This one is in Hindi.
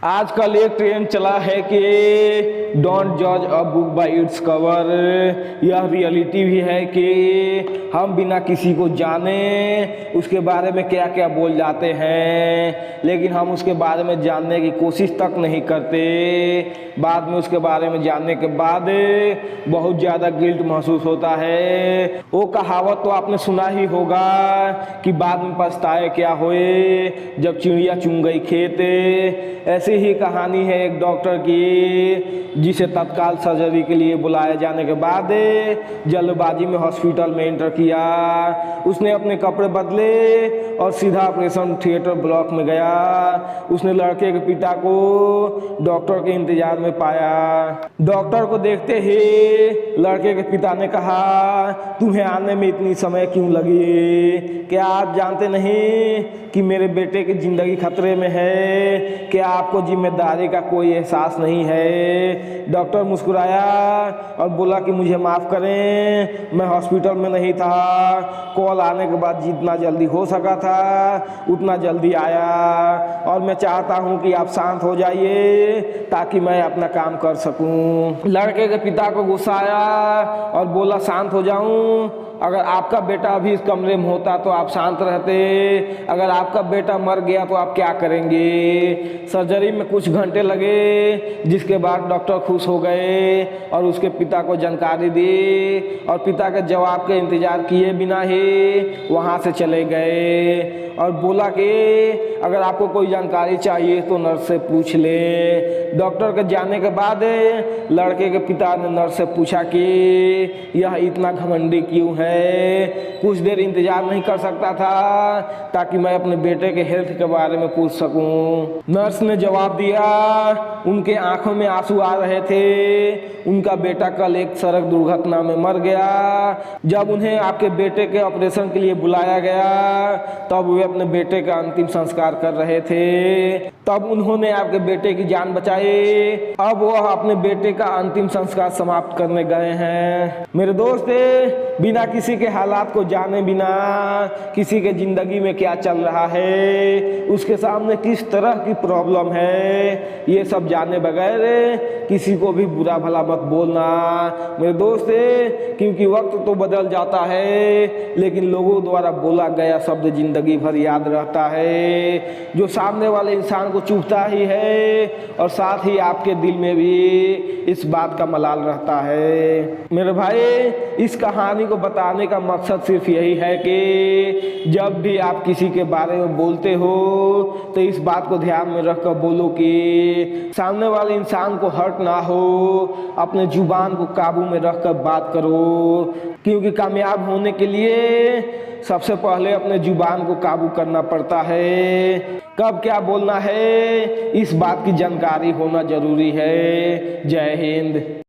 आजकल एक ट्रेंड चला है कि डोंट जज a book by its cover. यह रियलिटी भी है कि हम बिना किसी को जाने उसके बारे में क्या क्या बोल जाते हैं, लेकिन हम उसके बारे में जानने की कोशिश तक नहीं करते। बाद में उसके बारे में जानने के बाद बहुत ज़्यादा गिल्ट महसूस होता है। वो कहावत तो आपने सुना ही होगा कि बाद में पछताए क्या होए जब चिड़िया चुन गई खेत। ऐसी ही कहानी है एक डॉक्टर की, जिसे तत्काल सर्जरी के लिए बुलाए जाने के बाद जल्दबाजी में हॉस्पिटल में एंटर किया। उसने अपने कपड़े बदले और सीधा ऑपरेशन थिएटर ब्लॉक में गया। उसने लड़के के पिता को डॉक्टर के इंतजार में पाया। डॉक्टर को देखते ही लड़के के पिता ने कहा, तुम्हें आने में इतनी समय क्यों लगी? क्या आप जानते नहीं कि मेरे बेटे की जिंदगी खतरे में है? क्या आपको जिम्मेदारी का कोई एहसास नहीं है? डॉक्टर मुस्कुराया और बोला कि मुझे माफ़ करें, मैं हॉस्पिटल में नहीं था। कॉल आने के बाद जितना जल्दी हो सका था उतना जल्दी आया, और मैं चाहता हूं कि आप शांत हो जाइए ताकि मैं अपना काम कर सकूं। लड़के के पिता को गुस्सा आया और बोला, शांत हो जाऊं? अगर आपका बेटा अभी इस कमरे में होता तो आप शांत रहते। अगर आपका बेटा मर गया तो आप क्या करेंगे? सर्जरी में कुछ घंटे लगे, जिसके बाद डॉक्टर खुश हो गए और उसके पिता को जानकारी दी, और पिता के जवाब के इंतजार किए बिना ही वहाँ से चले गए और बोला कि अगर आपको कोई जानकारी चाहिए तो नर्स से पूछ ले। डॉक्टर के जाने के बाद लड़के के पिता ने नर्स से पूछा कि यह इतना घमंडी क्यों है? कुछ देर इंतजार नहीं कर सकता था ताकि मैं अपने बेटे के हेल्थ के बारे में पूछ सकूं? नर्स ने जवाब दिया, उनके आंखों में आंसू आ रहे थे। उनका बेटा कल एक सड़क दुर्घटना में मर गया। जब उन्हें आपके बेटे के ऑपरेशन के लिए बुलाया गया तब वे अपने बेटे का अंतिम संस्कार कर रहे थे। तब उन्होंने आपके बेटे की जान बचाई। अब वह अपने बेटे का अंतिम संस्कार समाप्त करने गए हैं। मेरे दोस्त, बिना किसी के हालात को जाने बिना किसी के जिंदगी में क्या चल रहा है, उसके सामने किस तरह की प्रॉब्लम है, ये सब जाने बगैर किसी को भी बुरा भला मत बोलना मेरे दोस्त। क्योंकि वक्त तो बदल जाता है लेकिन लोगों द्वारा बोला गया शब्द जिंदगी भर याद रहता है, जो सामने वाले इंसान को चुभता ही है और साथ ही आपके दिल में भी इस बात का मलाल रहता है। मेरे भाई, इस कहानी को बताने का मकसद सिर्फ यही है कि जब भी आप किसी के बारे में बोलते हो तो इस बात को ध्यान में रखकर बोलो कि सामने वाले इंसान को हर्ट ना हो। अपने जुबान को काबू में रखकर बात करो, क्योंकि कामयाब होने के लिए सबसे पहले अपने जुबान को काबू करना पड़ता है। कब क्या बोलना है इस बात की जानकारी होना जरूरी है। जय हिंद।